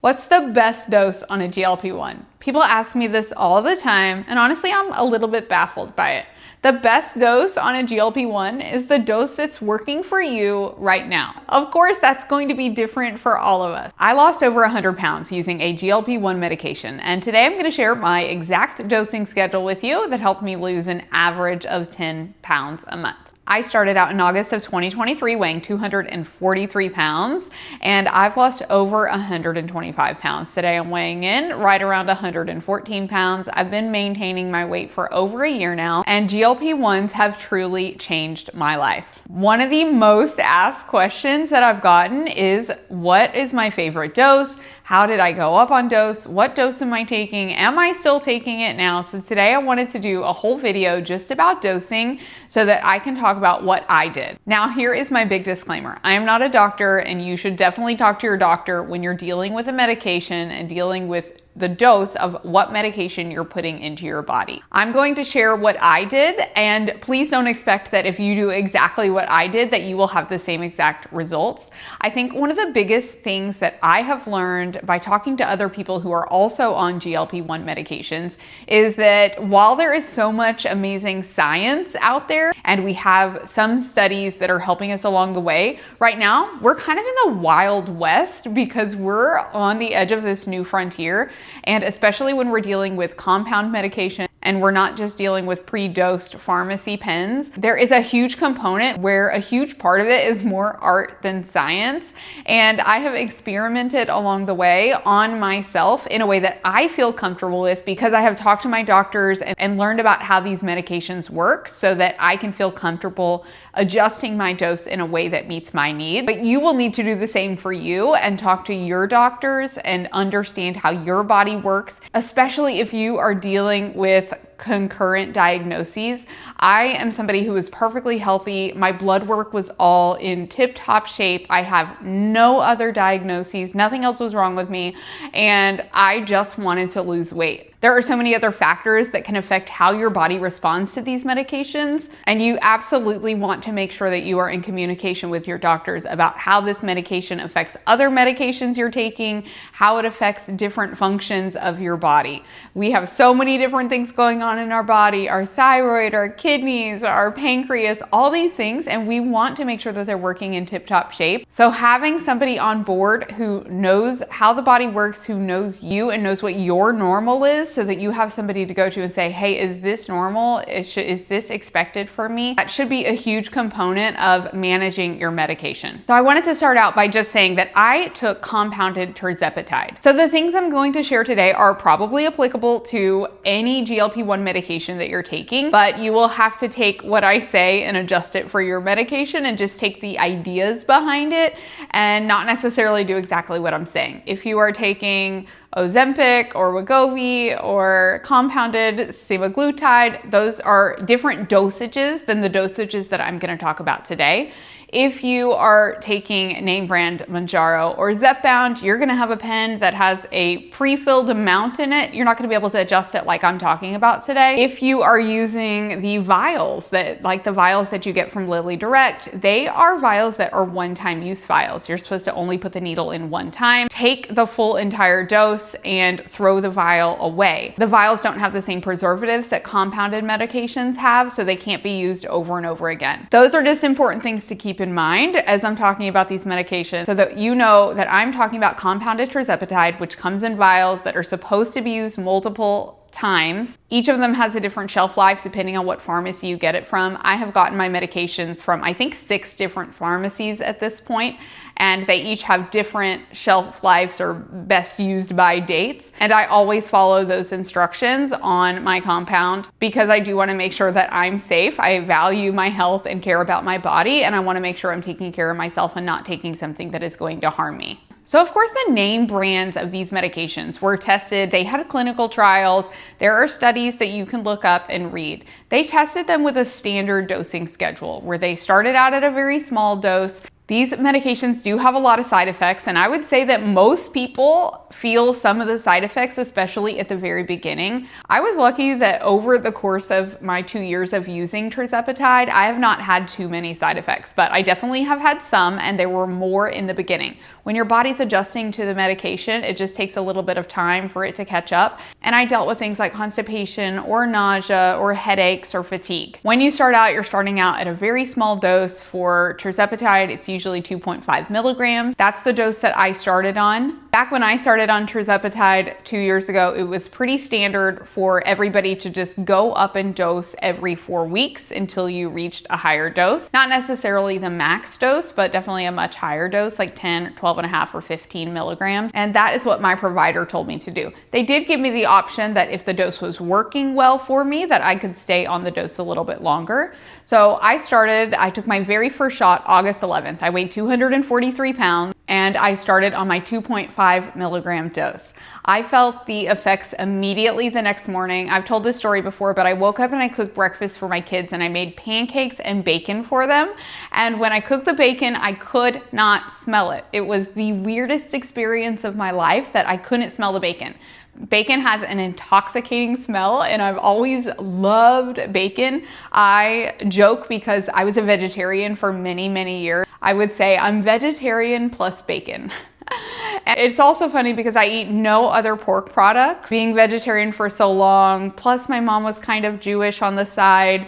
What's the best dose on a GLP-1? People ask me this all the time, and honestly, I'm a little bit baffled by it. The best dose on a GLP-1 is the dose that's working for you right now. Of course, that's going to be different for all of us. I lost over 100 pounds using a GLP-1 medication, and today I'm going to share my exact dosing schedule with you that helped me lose an average of 10 pounds a month. I started out in August of 2023 weighing 243 pounds, and I've lost over 125 pounds. Today I'm weighing in right around 114 pounds. I've been maintaining my weight for over a year now, and GLP-1s have truly changed my life. One of the most asked questions that I've gotten is, what is my favorite dose? How did I go up on dose? What dose am I taking? Am I still taking it now? So today I wanted to do a whole video just about dosing so that I can talk about what I did. Now, here is my big disclaimer. I am not a doctor, and you should definitely talk to your doctor when you're dealing with a medication and dealing with the dose of what medication you're putting into your body. I'm going to share what I did, and please don't expect that if you do exactly what I did that you will have the same exact results. I think one of the biggest things that I have learned by talking to other people who are also on GLP-1 medications is that while there is so much amazing science out there and we have some studies that are helping us along the way, right now we're kind of in the wild west because we're on the edge of this new frontier. And especially when we're dealing with compound medication and we're not just dealing with pre-dosed pharmacy pens, there is a huge component where a huge part of it is more art than science. And I have experimented along the way on myself in a way that I feel comfortable with because I have talked to my doctors and learned about how these medications work so that I can feel comfortable adjusting my dose in a way that meets my needs. But you will need to do the same for you and talk to your doctors and understand how your body works, especially if you are dealing with concurrent diagnoses. I am somebody who is perfectly healthy. My blood work was all in tip-top shape. I have no other diagnoses. Nothing else was wrong with me. And I just wanted to lose weight. There are so many other factors that can affect how your body responds to these medications. And you absolutely want to make sure that you are in communication with your doctors about how this medication affects other medications you're taking, how it affects different functions of your body. We have so many different things going on in our body, our thyroid, our kidneys, our pancreas, all these things, and we want to make sure that they're working in tip-top shape. So having somebody on board who knows how the body works, who knows you and knows what your normal is, so that you have somebody to go to and say, hey, is this normal? Is this expected for me? That should be a huge component of managing your medication. So I wanted to start out by just saying that I took compounded tirzepatide. So the things I'm going to share today are probably applicable to any GLP-1 medication that you're taking, but you will have to take what I say and adjust it for your medication and just take the ideas behind it and not necessarily do exactly what I'm saying. If you are taking Ozempic or Wegovy or compounded semaglutide, those are different dosages than the dosages that I'm going to talk about today. If you are taking name brand Mounjaro or Zepbound, you're going to have a pen that has a pre-filled amount in it. You're not going to be able to adjust it like I'm talking about today. If you are using the vials like the vials that you get from Lilly Direct, they are vials that are one-time use vials. You're supposed to only put the needle in one time, take the full entire dose and throw the vial away. The vials don't have the same preservatives that compounded medications have, so they can't be used over and over again. Those are just important things to keep in mind as I'm talking about these medications so that you know that I'm talking about compounded tirzepatide, which comes in vials that are supposed to be used multiple times. Each of them has a different shelf life depending on what pharmacy you get it from. I have gotten my medications from I think 6 different pharmacies at this point, and they each have different shelf lives or best used by dates. And I always follow those instructions on my compound because I do want to make sure that I'm safe. I value my health and care about my body, and I want to make sure I'm taking care of myself and not taking something that is going to harm me. So of course the name brands of these medications were tested. They had clinical trials. There are studies that you can look up and read. They tested them with a standard dosing schedule where they started out at a very small dose. These medications do have a lot of side effects, and I would say that most people feel some of the side effects, especially at the very beginning. I was lucky that over the course of my 2 years of using tirzepatide, I have not had too many side effects, but I definitely have had some, and there were more in the beginning. When your body's adjusting to the medication, it just takes a little bit of time for it to catch up. And I dealt with things like constipation or nausea or headaches or fatigue. When you start out, you're starting out at a very small dose. For tirzepatide, it's usually 2.5 milligrams. That's the dose that I started on. Back when I started on tirzepatide 2 years ago, it was pretty standard for everybody to just go up and dose every 4 weeks until you reached a higher dose. Not necessarily the max dose, but definitely a much higher dose, like 10, 12 and a half, or 15 milligrams. And that is what my provider told me to do. They did give me the option that if the dose was working well for me, that I could stay on the dose a little bit longer. So I took my very first shot August 11th. I weighed 243 pounds and I started on my 2.5 milligram dose. I felt the effects immediately the next morning. I've told this story before, but I woke up and I cooked breakfast for my kids and I made pancakes and bacon for them. And when I cooked the bacon, I could not smell it. It was the weirdest experience of my life that I couldn't smell the bacon. Bacon has an intoxicating smell, and I've always loved bacon. I joke because I was a vegetarian for many, many years. I would say I'm vegetarian plus bacon. And it's also funny because I eat no other pork products. Being vegetarian for so long, plus my mom was kind of Jewish on the side,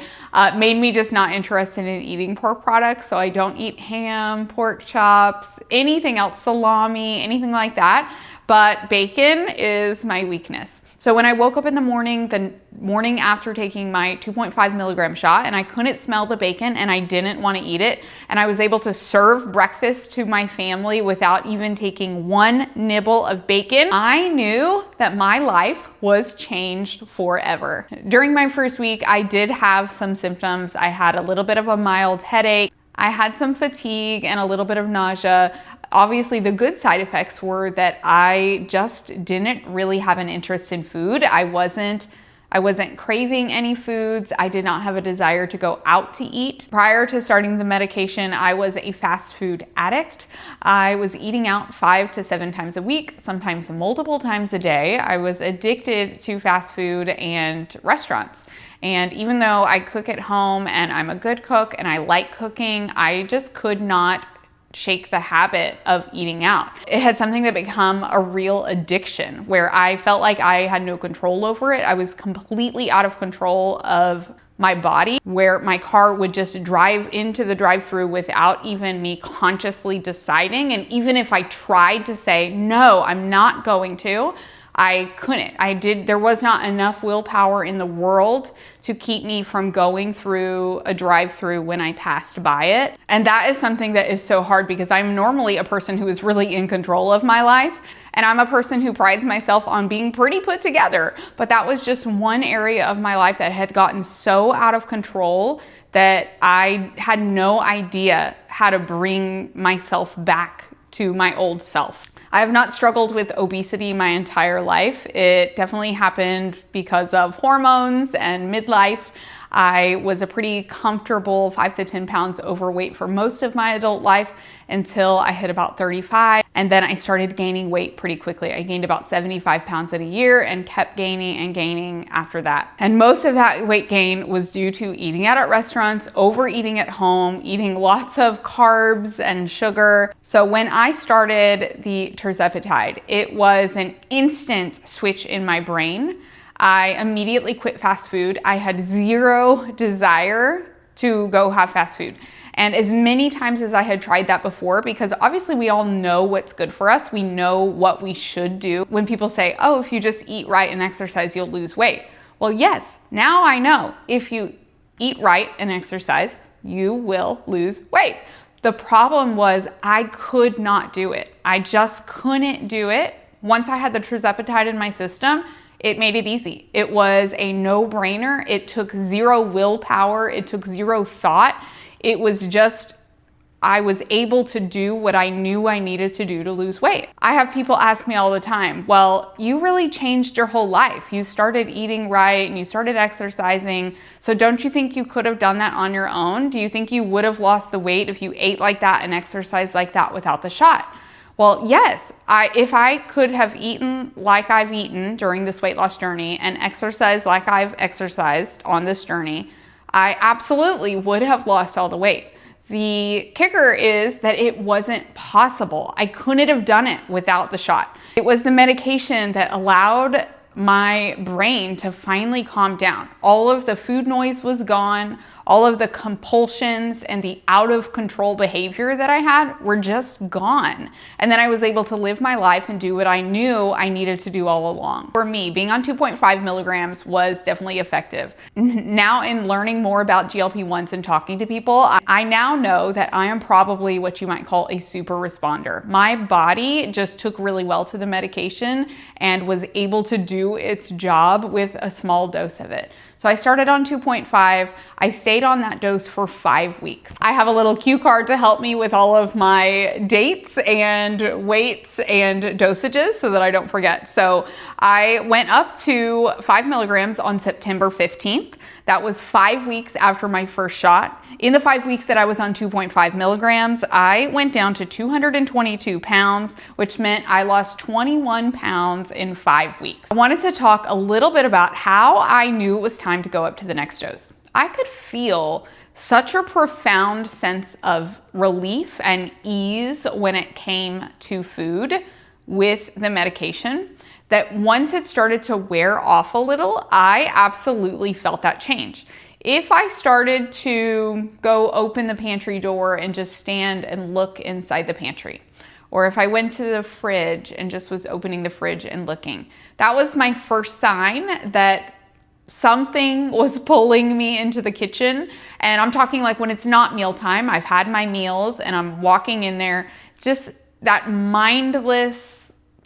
made me just not interested in eating pork products. So I don't eat ham, pork chops, anything else, salami, anything like that. But bacon is my weakness. So when I woke up in the morning after taking my 2.5 milligram shot, and I couldn't smell the bacon and I didn't want to eat it, and I was able to serve breakfast to my family without even taking one nibble of bacon, I knew that my life was changed forever. During my first week, I did have some symptoms. I had a little bit of a mild headache. I had some fatigue and a little bit of nausea. Obviously, the good side effects were that I just didn't really have an interest in food. I wasn't craving any foods. I did not have a desire to go out to eat. Prior to starting the medication, I was a fast food addict. I was eating out 5 to 7 times a week, sometimes multiple times a day. I was addicted to fast food and restaurants. And even though I cook at home and I'm a good cook and I like cooking, I just could not shake the habit of eating out. It had something that become a real addiction where I felt like I had no control over it. I was completely out of control of my body, where my car would just drive into the drive-thru without even me consciously deciding. And even if I tried to say, no, I'm not going to, I couldn't. There was not enough willpower in the world to keep me from going through a drive-thru when I passed by it. And that is something that is so hard because I'm normally a person who is really in control of my life. And I'm a person who prides myself on being pretty put together. But that was just one area of my life that had gotten so out of control that I had no idea how to bring myself back to my old self. I have not struggled with obesity my entire life. It definitely happened because of hormones and midlife. I was a pretty comfortable 5 to 10 pounds overweight for most of my adult life until I hit about 35. And then I started gaining weight pretty quickly. I gained about 75 pounds in a year and kept gaining and gaining after that. And most of that weight gain was due to eating out at restaurants, overeating at home, eating lots of carbs and sugar. So when I started the tirzepatide, it was an instant switch in my brain. I immediately quit fast food. I had zero desire to go have fast food. And as many times as I had tried that before, because obviously we all know what's good for us, we know what we should do. When people say, oh, if you just eat right and exercise, you'll lose weight. Well, yes, now I know if you eat right and exercise, you will lose weight. The problem was I could not do it. I just couldn't do it. Once I had the tirzepatide in my system, it made it easy. It was a no-brainer. It took zero willpower. It took zero thought. It was just I was able to do what I knew I needed to do to lose weight. I have people ask me all the time, well, you really changed your whole life. You started eating right and you started exercising. So don't you think you could have done that on your own? Do you think you would have lost the weight if you ate like that and exercised like that without the shot? Well, yes, if I could have eaten like I've eaten during this weight loss journey and exercised like I've exercised on this journey, I absolutely would have lost all the weight. The kicker is that it wasn't possible. I couldn't have done it without the shot. It was the medication that allowed my brain to finally calm down. All of the food noise was gone. All of the compulsions and the out of control behavior that I had were just gone. And then I was able to live my life and do what I knew I needed to do all along. For me, being on 2.5 milligrams was definitely effective. Now, in learning more about GLP-1s and talking to people, I now know that I am probably what you might call a super responder. My body just took really well to the medication and was able to do its job with a small dose of it. So I started on 2.5. I stayed on that dose for 5 weeks. I have a little cue card to help me with all of my dates and weights and dosages so that I don't forget. So I went up to 5 milligrams on September 15th. That was 5 weeks after my first shot. In the 5 weeks that I was on 2.5 milligrams, I went down to 222 pounds, which meant I lost 21 pounds in 5 weeks. I wanted to talk a little bit about how I knew it was time to go up to the next dose. I could feel such a profound sense of relief and ease when it came to food with the medication that once it started to wear off a little, I absolutely felt that change. If I started to go open the pantry door and just stand and look inside the pantry, or if I went to the fridge and just was opening the fridge and looking, that was my first sign that something was pulling me into the kitchen. And I'm talking like when it's not mealtime, I've had my meals and I'm walking in there, just that mindless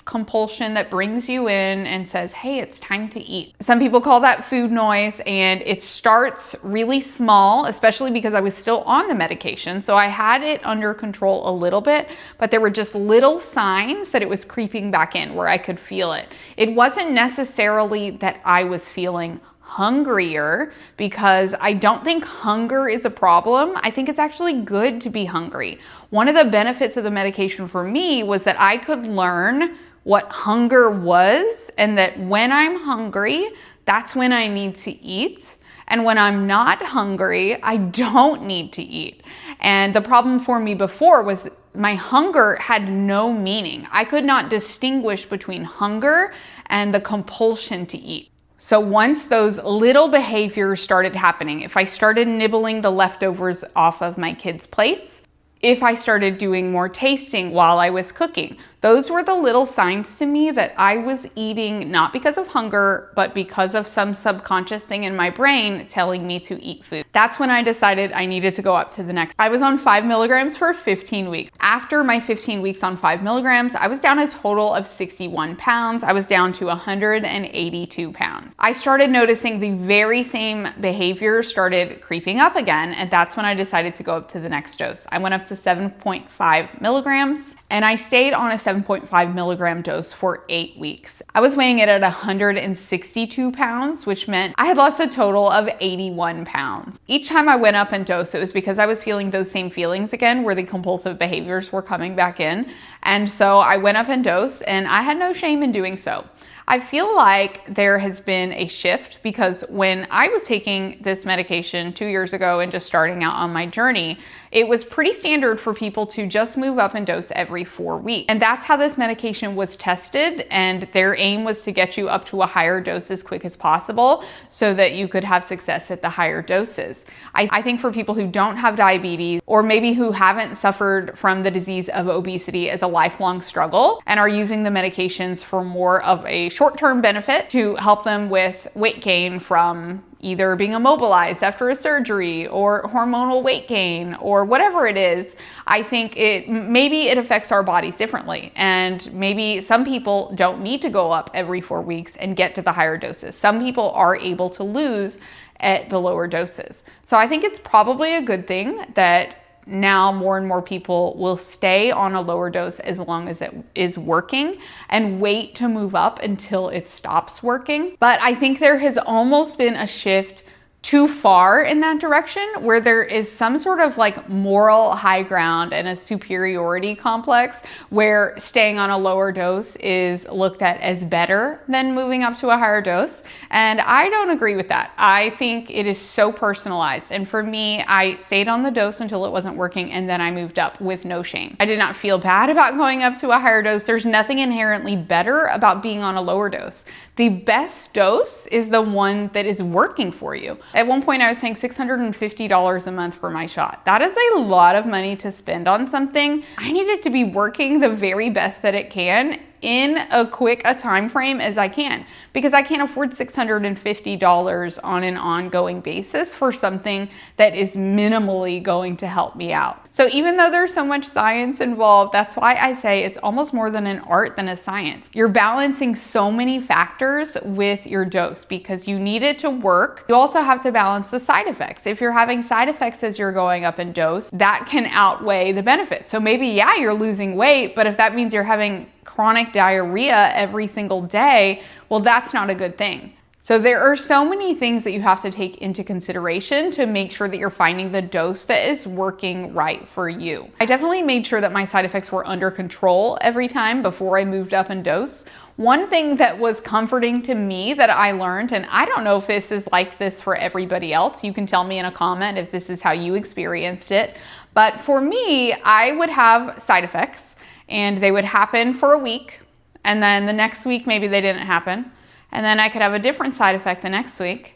compulsion that brings you in and says, hey, it's time to eat. Some people call that food noise, and it starts really small, especially because I was still on the medication. So I had it under control a little bit, but there were just little signs that it was creeping back in where I could feel it. It wasn't necessarily that I was feeling hungrier, because I don't think hunger is a problem. I think it's actually good to be hungry. One of the benefits of the medication for me was that I could learn what hunger was, and that when I'm hungry, that's when I need to eat. And when I'm not hungry, I don't need to eat. And the problem for me before was my hunger had no meaning. I could not distinguish between hunger and the compulsion to eat. So once those little behaviors started happening, if I started nibbling the leftovers off of my kids' plates, if I started doing more tasting while I was cooking, those were the little signs to me that I was eating not because of hunger, but because of some subconscious thing in my brain telling me to eat food. That's when I decided I needed to go up to the next. I was on 5 milligrams for 15 weeks. After my 15 weeks on 5 milligrams, I was down a total of 61 pounds. I was down to 182 pounds. I started noticing the very same behavior started creeping up again, and that's when I decided to go up to the next dose. I went up to 7.5 milligrams. And I stayed on a 7.5 milligram dose for 8 weeks. I was weighing it at 162 pounds, which meant I had lost a total of 81 pounds. Each time I went up in dose, it was because I was feeling those same feelings again, where the compulsive behaviors were coming back in. And so I went up in dose, and I had no shame in doing so. I feel like there has been a shift, because when I was taking this medication 2 years ago and just starting out on my journey, it was pretty standard for people to just move up in dose every 4 weeks. And that's how this medication was tested. And their aim was to get you up to a higher dose as quick as possible so that you could have success at the higher doses. I think for people who don't have diabetes, or maybe who haven't suffered from the disease of obesity as a lifelong struggle and are using the medications for more of a short-term benefit to help them with weight gain from either being immobilized after a surgery or hormonal weight gain or whatever it is, I think maybe it affects our bodies differently. And maybe some people don't need to go up every 4 weeks and get to the higher doses. Some people are able to lose at the lower doses. So I think it's probably a good thing that now more and more people will stay on a lower dose as long as it is working and wait to move up until it stops working. But I think there has almost been a shift too far in that direction where there is some sort of like moral high ground and a superiority complex where staying on a lower dose is looked at as better than moving up to a higher dose. And I don't agree with that. I think it is so personalized. And for me, I stayed on the dose until it wasn't working and then I moved up with no shame. I did not feel bad about going up to a higher dose. There's nothing inherently better about being on a lower dose. The best dose is the one that is working for you. At one point I was paying $650 a month for my shot. That is a lot of money to spend on something. I need it to be working the very best that it can in a quick a time frame as I can, because I can't afford $650 on an ongoing basis for something that is minimally going to help me out. So even though there's so much science involved, that's why I say it's almost more than an art than a science. You're balancing so many factors with your dose because you need it to work. You also have to balance the side effects. If you're having side effects as you're going up in dose, that can outweigh the benefits. So maybe, yeah, you're losing weight, but if that means you're having chronic diarrhea every single day, well, that's not a good thing. So there are so many things that you have to take into consideration to make sure that you're finding the dose that is working right for you. I definitely made sure that my side effects were under control every time before I moved up in dose. One thing that was comforting to me that I learned, and I don't know if this is like this for everybody else, you can tell me in a comment if this is how you experienced it, but for me, I would have side effects and they would happen for a week, and then the next week maybe they didn't happen, and then I could have a different side effect the next week,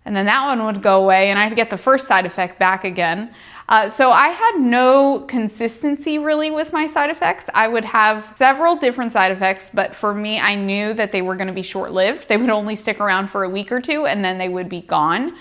and then that one would go away and I'd get the first side effect back again. So I had no consistency really with my side effects. I would have several different side effects, but for me, I knew that they were going to be short-lived. They would only stick around for a week or two and then they would be gone.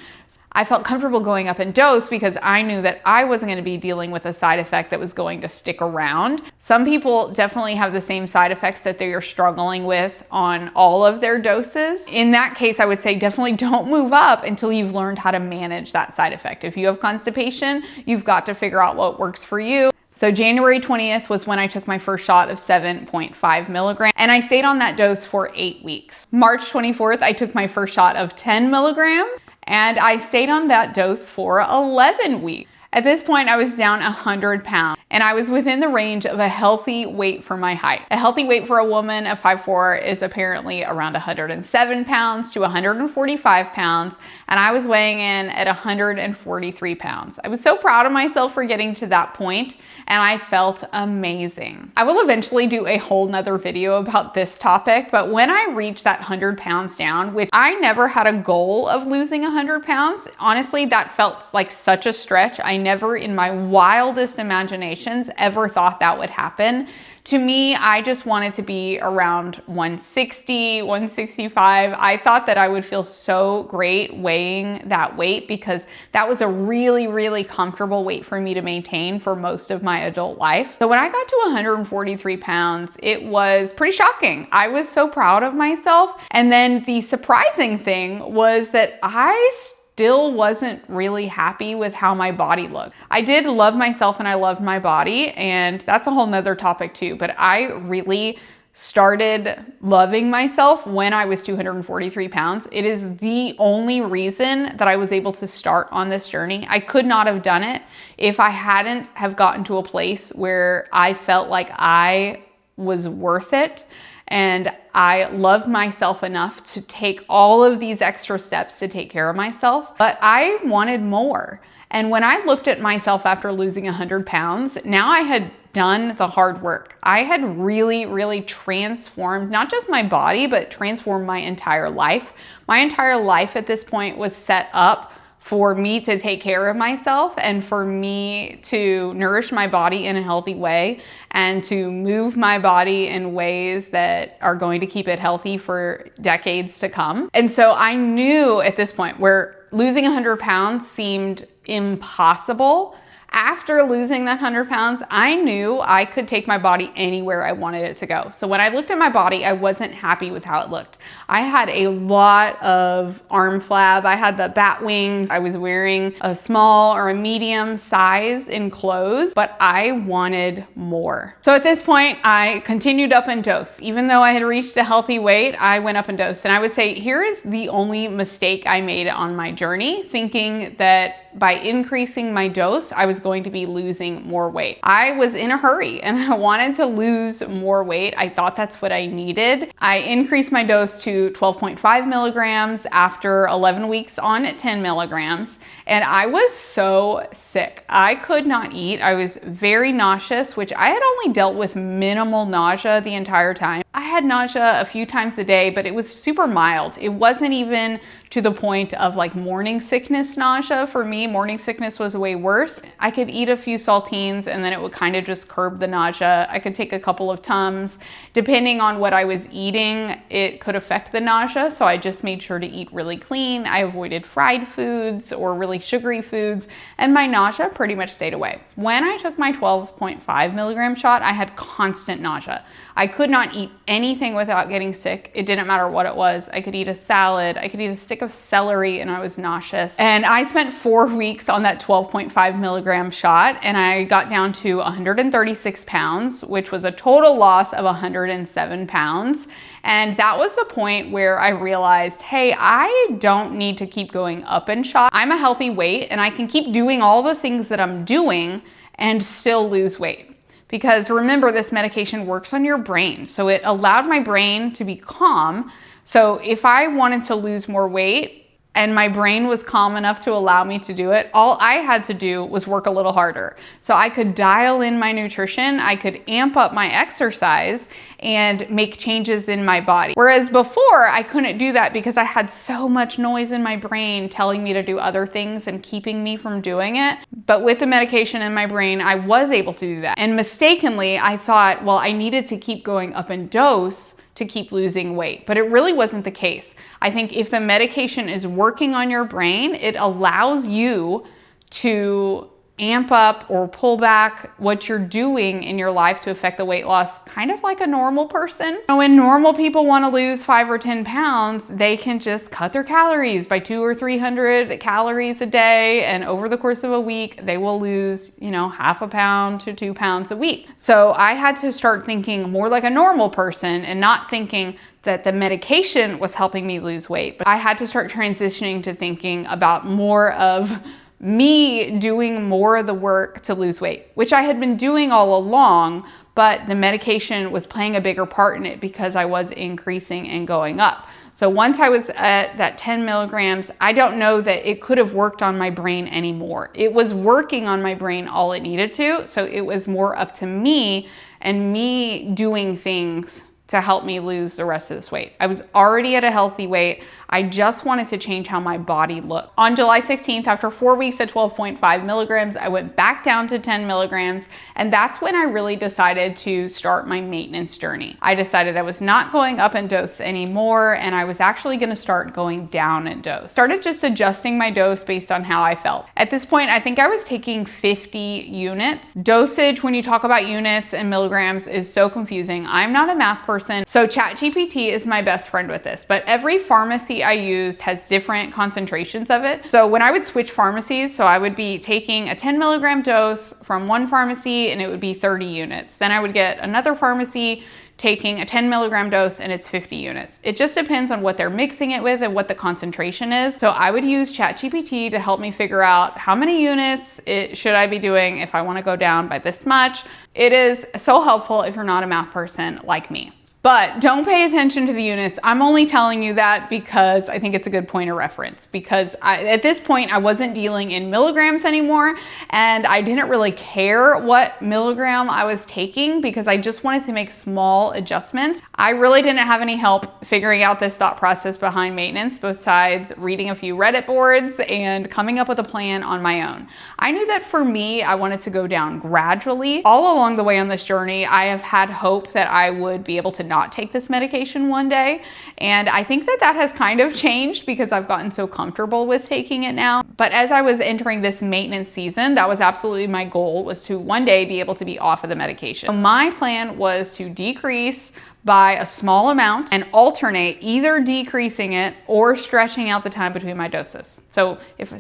I felt comfortable going up in dose because I knew that I wasn't going to be dealing with a side effect that was going to stick around. Some people definitely have the same side effects that they are struggling with on all of their doses. In that case, I would say definitely don't move up until you've learned how to manage that side effect. If you have constipation, you've got to figure out what works for you. So January 20th was when I took my first shot of 7.5 milligrams, and I stayed on that dose for 8 weeks. March 24th, I took my first shot of 10 milligrams. And I stayed on that dose for 11 weeks. At this point, I was down 100 pounds and I was within the range of a healthy weight for my height. A healthy weight for a woman of 5'4" is apparently around 107 pounds to 145 pounds. And I was weighing in at 143 pounds. I was so proud of myself for getting to that point, and I felt amazing. I will eventually do a whole nother video about this topic, but when I reached that 100 pounds down, which I never had a goal of losing 100 pounds, honestly, that felt like such a stretch. I never in my wildest imaginations ever thought that would happen. To me, I just wanted to be around 160, 165. I thought that I would feel so great weighing that weight because that was a really, really comfortable weight for me to maintain for most of my adult life. So when I got to 143 pounds, it was pretty shocking. I was so proud of myself. And then the surprising thing was that I still wasn't really happy with how my body looked. I did love myself and I loved my body, and that's a whole nother topic too, but I really started loving myself when I was 243 pounds. It is the only reason that I was able to start on this journey. I could not have done it if I hadn't have gotten to a place where I felt like I was worth it. And I loved myself enough to take all of these extra steps to take care of myself, but I wanted more. And when I looked at myself after losing 100 pounds, now I had done the hard work. I had really, really transformed not just my body, but transformed my entire life. My entire life at this point was set up for me to take care of myself and for me to nourish my body in a healthy way and to move my body in ways that are going to keep it healthy for decades to come. And so I knew at this point where losing 100 pounds seemed impossible, After losing that 100 pounds, I knew I could take my body anywhere I wanted it to go. So when I looked at my body, I wasn't happy with how it looked. I had a lot of arm flab. I had the bat wings. I was wearing a small or a medium size in clothes, but I wanted more. So at this point, I continued up in dose. Even though I had reached a healthy weight, I went up in dose. And I would say here is the only mistake I made on my journey, thinking that by increasing my dose, I was going to be losing more weight. I was in a hurry and I wanted to lose more weight. I thought that's what I needed. I increased my dose to 12.5 milligrams after 11 weeks on 10 milligrams. And I was so sick. I could not eat. I was very nauseous, which I had only dealt with minimal nausea the entire time. I had nausea a few times a day, but it was super mild. It wasn't even to the point of like morning sickness nausea. For me, morning sickness was way worse. I could eat a few saltines and then it would kind of just curb the nausea. I could take a couple of Tums. Depending on what I was eating, it could affect the nausea. So I just made sure to eat really clean. I avoided fried foods or really sugary foods, and my nausea pretty much stayed away. When I took my 12.5 milligram shot, I had constant nausea. I could not eat anything without getting sick. It didn't matter what it was. I could eat a salad. I could eat a stick of celery and I was nauseous. And I spent 4 weeks on that 12.5 milligram shot and I got down to 136 pounds, which was a total loss of 107 pounds. And that was the point where I realized, hey, I don't need to keep going up in shot. I'm a healthy weight and I can keep doing all the things that I'm doing and still lose weight. Because remember, this medication works on your brain. So it allowed my brain to be calm. So if I wanted to lose more weight and my brain was calm enough to allow me to do it, all I had to do was work a little harder. So I could dial in my nutrition, I could amp up my exercise and make changes in my body. Whereas before, I couldn't do that because I had so much noise in my brain telling me to do other things and keeping me from doing it. But with the medication in my brain, I was able to do that. And mistakenly, I thought, well, I needed to keep going up in dose to keep losing weight. But it really wasn't the case. I think if the medication is working on your brain, it allows you to amp up or pull back what you're doing in your life to affect the weight loss, kind of like a normal person. When normal people want to lose 5 or 10 pounds, they can just cut their calories by 200 or 300 calories a day. And over the course of a week, they will lose, half a pound to 2 pounds a week. So I had to start thinking more like a normal person and not thinking that the medication was helping me lose weight. But I had to start transitioning to thinking about more of me doing more of the work to lose weight, which I had been doing all along, but the medication was playing a bigger part in it because I was increasing and going up. So once I was at that 10 milligrams, I don't know that it could have worked on my brain anymore. It was working on my brain all it needed to. So it was more up to me and me doing things to help me lose the rest of this weight. I was already at a healthy weight. I just wanted to change how my body looked. On July 16th, after 4 weeks at 12.5 milligrams, I went back down to 10 milligrams. And that's when I really decided to start my maintenance journey. I decided I was not going up in dose anymore. And I was actually gonna start going down in dose. Started just adjusting my dose based on how I felt. At this point, I think I was taking 50 units. Dosage, when you talk about units and milligrams, is so confusing. I'm not a math person. So ChatGPT is my best friend with this, but every pharmacy I used has different concentrations of it. So when I would switch pharmacies, so I would be taking a 10 milligram dose from one pharmacy and it would be 30 units. Then I would get another pharmacy taking a 10 milligram dose and it's 50 units. It just depends on what they're mixing it with and what the concentration is. So I would use ChatGPT to help me figure out how many units should I be doing if I want to go down by this much. It is so helpful if you're not a math person like me. But don't pay attention to the units. I'm only telling you that because I think it's a good point of reference, because at this point I wasn't dealing in milligrams anymore and I didn't really care what milligram I was taking because I just wanted to make small adjustments. I really didn't have any help figuring out this thought process behind maintenance besides reading a few Reddit boards and coming up with a plan on my own. I knew that for me, I wanted to go down gradually. All along the way on this journey, I have had hope that I would be able to not take this medication one day. And I think that that has kind of changed because I've gotten so comfortable with taking it now. But as I was entering this maintenance season, that was absolutely my goal, was to one day be able to be off of the medication. So my plan was to decrease by a small amount and alternate either decreasing it or stretching out the time between my doses. So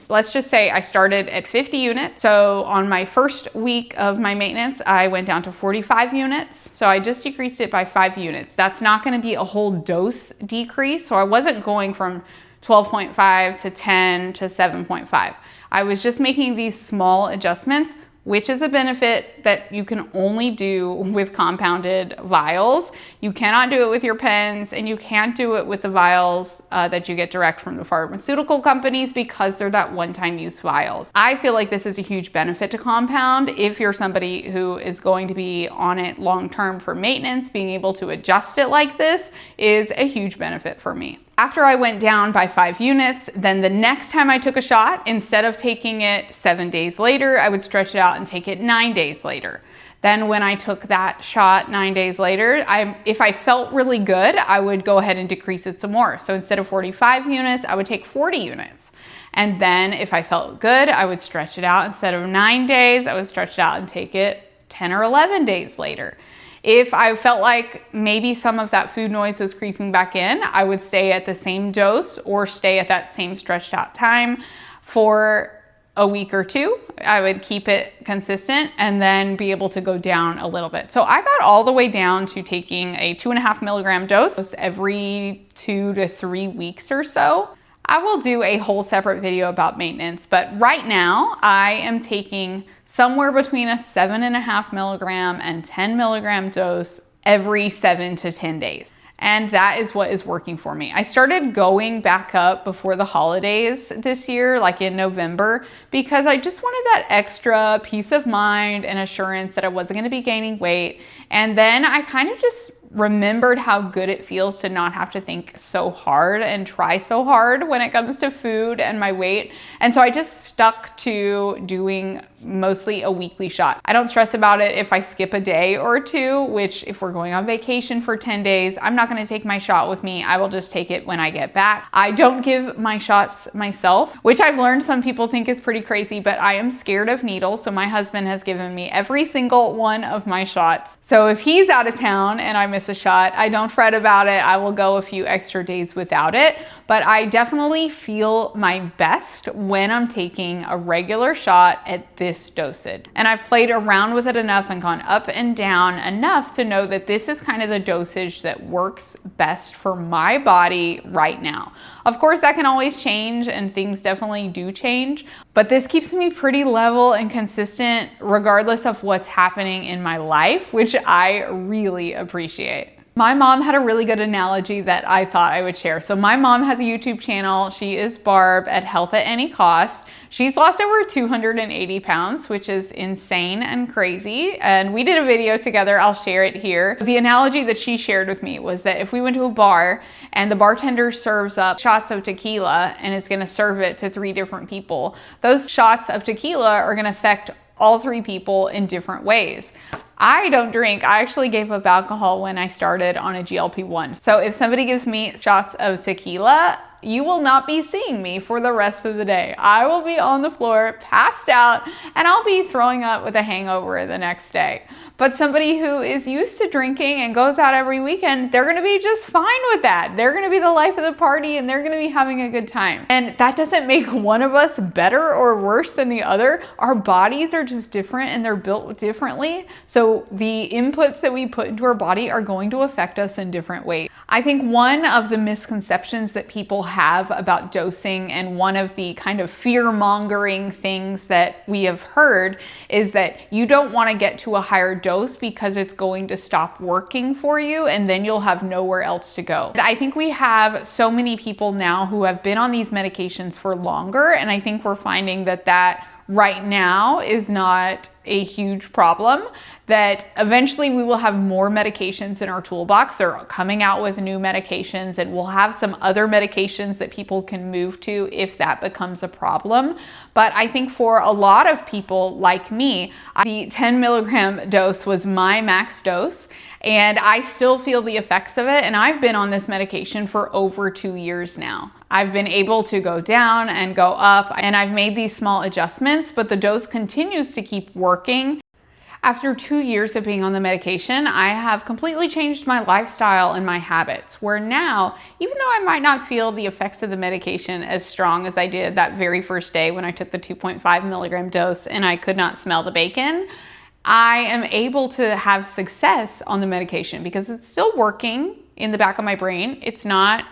let's just say I started at 50 units. So on my first week of my maintenance, I went down to 45 units. So I just decreased it by 5 units. That's not going to be a whole dose decrease. So I wasn't going from 12.5 to 10 to 7.5. I was just making these small adjustments, which is a benefit that you can only do with compounded vials. You cannot do it with your pens, and you can't do it with the vials that you get direct from the pharmaceutical companies because they're that one-time use vials. I feel like this is a huge benefit to compound. If you're somebody who is going to be on it long-term for maintenance, being able to adjust it like this is a huge benefit for me. After I went down by 5 units, then the next time I took a shot, instead of taking it 7 days later, I would stretch it out and take it 9 days later. Then when I took that shot 9 days later, if I felt really good, I would go ahead and decrease it some more. So instead of 45 units, I would take 40 units. And then if I felt good, I would stretch it out. Instead of 9 days, I would stretch it out and take it 10 or 11 days later. If I felt like maybe some of that food noise was creeping back in, I would stay at the same dose or stay at that same stretched out time for a week or two. I would keep it consistent and then be able to go down a little bit. So I got all the way down to taking a 2.5 milligram dose every 2 to 3 weeks or so. I will do a whole separate video about maintenance, but right now I am taking somewhere between a 7.5 milligram and 10 milligram dose every 7 to 10 days. And that is what is working for me. I started going back up before the holidays this year, like in November, because I just wanted that extra peace of mind and assurance that I wasn't going to be gaining weight. And then I kind of just remembered how good it feels to not have to think so hard and try so hard when it comes to food and my weight. And so I just stuck to doing mostly a weekly shot. I don't stress about it if I skip a day or two, which if we're going on vacation for 10 days, I'm not going to take my shot with me. I will just take it when I get back. I don't give my shots myself, which I've learned some people think is pretty crazy, but I am scared of needles. So my husband has given me every single one of my shots. So if he's out of town and I miss a shot, I don't fret about it. I will go a few extra days without it, but I definitely feel my best when I'm taking a regular shot at this dosage. And I've played around with it enough and gone up and down enough to know that this is kind of the dosage that works best for my body right now. Of course, that can always change and things definitely do change, but this keeps me pretty level and consistent regardless of what's happening in my life, which I really appreciate. My mom had a really good analogy that I thought I would share. So my mom has a YouTube channel. She is Barb at Health at Any Cost. She's lost over 280 pounds, which is insane and crazy. And we did a video together. I'll share it here. The analogy that she shared with me was that if we went to a bar and the bartender serves up shots of tequila and is going to serve it to 3 different people, those shots of tequila are going to affect all 3 people in different ways. I don't drink. I actually gave up alcohol when I started on a GLP-1. So if somebody gives me shots of tequila, you will not be seeing me for the rest of the day. I will be on the floor, passed out, and I'll be throwing up with a hangover the next day. But somebody who is used to drinking and goes out every weekend, they're gonna be just fine with that. They're gonna be the life of the party and they're gonna be having a good time. And that doesn't make one of us better or worse than the other. Our bodies are just different and they're built differently. So the inputs that we put into our body are going to affect us in different ways. I think one of the misconceptions that people have about dosing, and one of the kind of fear-mongering things that we have heard, is that you don't want to get to a higher dose because it's going to stop working for you and then you'll have nowhere else to go. I think we have so many people now who have been on these medications for longer, and I think we're finding that right now is not a huge problem, that eventually we will have more medications in our toolbox. They're coming out with new medications, and we'll have some other medications that people can move to if that becomes a problem. But I think for a lot of people like me, the 10 milligram dose was my max dose, and I still feel the effects of it. And I've been on this medication for over 2 years now. I've been able to go down and go up, and I've made these small adjustments, but the dose continues to keep working. After 2 years of being on the medication, I have completely changed my lifestyle and my habits, where now, even though I might not feel the effects of the medication as strong as I did that very first day when I took the 2.5 milligram dose and I could not smell the bacon, I am able to have success on the medication because it's still working in the back of my brain. It's not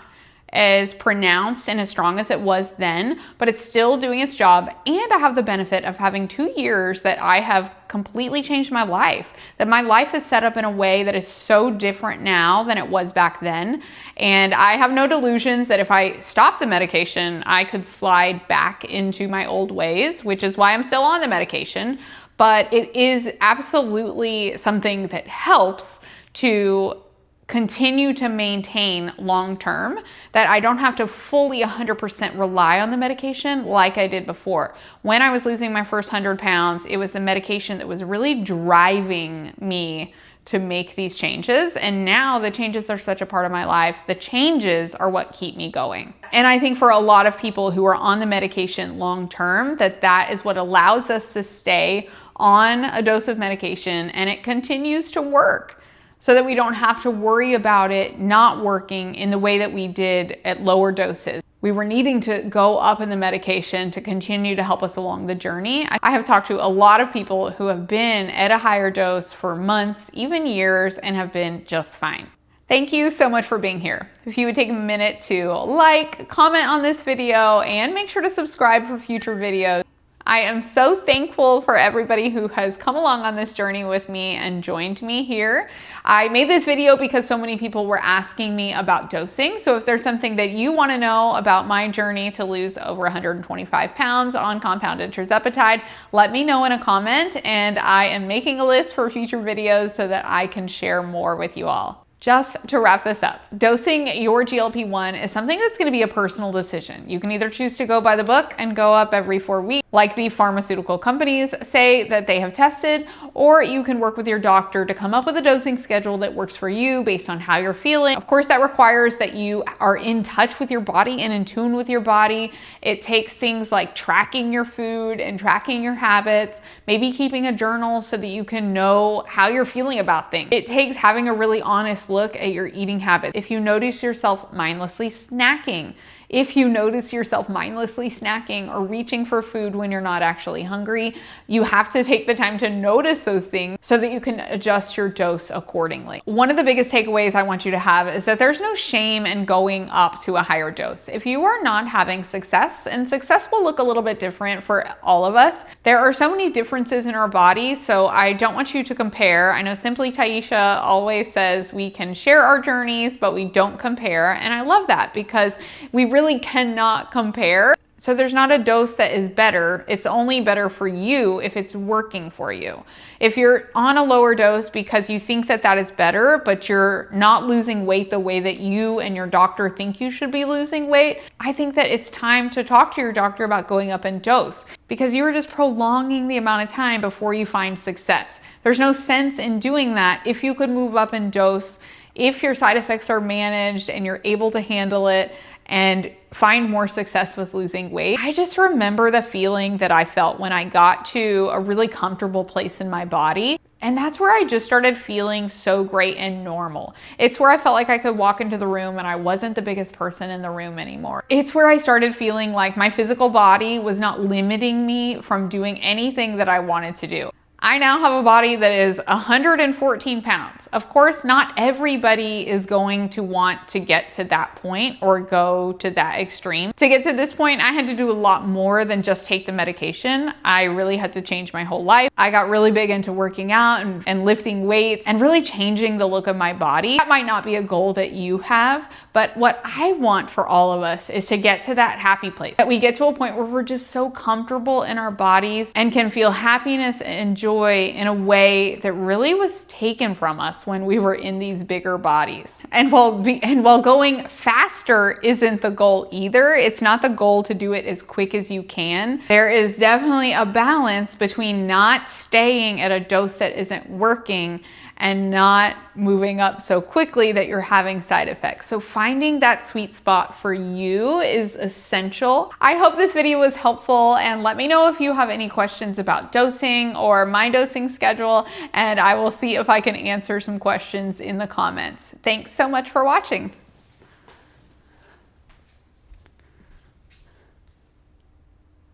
as pronounced and as strong as it was then, but it's still doing its job. And I have the benefit of having 2 years that I have completely changed my life, that my life is set up in a way that is so different now than it was back then. And I have no delusions that if I stop the medication, I could slide back into my old ways, which is why I'm still on the medication. But it is absolutely something that helps to continue to maintain long term, that I don't have to fully 100% rely on the medication like I did before. When I was losing my first 100 pounds, it was the medication that was really driving me to make these changes. And now the changes are such a part of my life. The changes are what keep me going. And I think for a lot of people who are on the medication long term, that is what allows us to stay on a dose of medication and it continues to work, so that we don't have to worry about it not working in the way that we did at lower doses. We were needing to go up in the medication to continue to help us along the journey. I have talked to a lot of people who have been at a higher dose for months, even years, and have been just fine. Thank you so much for being here. If you would take a minute to like, comment on this video, and make sure to subscribe for future videos. I am so thankful for everybody who has come along on this journey with me and joined me here. I made this video because so many people were asking me about dosing. So if there's something that you want to know about my journey to lose over 125 pounds on compounded tirzepatide, let me know in a comment, and I am making a list for future videos so that I can share more with you all. Just to wrap this up, dosing your GLP-1 is something that's going to be a personal decision. You can either choose to go by the book and go up every 4 weeks, like the pharmaceutical companies say that they have tested, or you can work with your doctor to come up with a dosing schedule that works for you based on how you're feeling. Of course, that requires that you are in touch with your body and in tune with your body. It takes things like tracking your food and tracking your habits, maybe keeping a journal so that you can know how you're feeling about things. It takes having a really honest look at your eating habits. If you notice yourself mindlessly snacking, or reaching for food when you're not actually hungry, you have to take the time to notice those things so that you can adjust your dose accordingly. One of the biggest takeaways I want you to have is that there's no shame in going up to a higher dose. If you are not having success, and success will look a little bit different for all of us, there are so many differences in our bodies, so I don't want you to compare. I know Simply Taisha always says we can share our journeys, but we don't compare, and I love that because we really cannot compare. So there's not a dose that is better. It's only better for you if it's working for you. If you're on a lower dose because you think that is better, but you're not losing weight the way that you and your doctor think you should be losing weight, I think that it's time to talk to your doctor about going up in dose, because you are just prolonging the amount of time before you find success. There's no sense in doing that if you could move up in dose, if your side effects are managed and you're able to handle it and find more success with losing weight. I just remember the feeling that I felt when I got to a really comfortable place in my body. And that's where I just started feeling so great and normal. It's where I felt like I could walk into the room and I wasn't the biggest person in the room anymore. It's where I started feeling like my physical body was not limiting me from doing anything that I wanted to do. I now have a body that is 114 pounds. Of course, not everybody is going to want to get to that point or go to that extreme. To get to this point, I had to do a lot more than just take the medication. I really had to change my whole life. I got really big into working out and lifting weights and really changing the look of my body. That might not be a goal that you have, but what I want for all of us is to get to that happy place, that we get to a point where we're just so comfortable in our bodies and can feel happiness and joy joy in a way that really was taken from us when we were in these bigger bodies. And while going faster isn't the goal either, it's not the goal to do it as quick as you can. There is definitely a balance between not staying at a dose that isn't working and not moving up so quickly that you're having side effects. So finding that sweet spot for you is essential. I hope this video was helpful, and let me know if you have any questions about dosing or my dosing schedule, and I will see if I can answer some questions in the comments. Thanks so much for watching.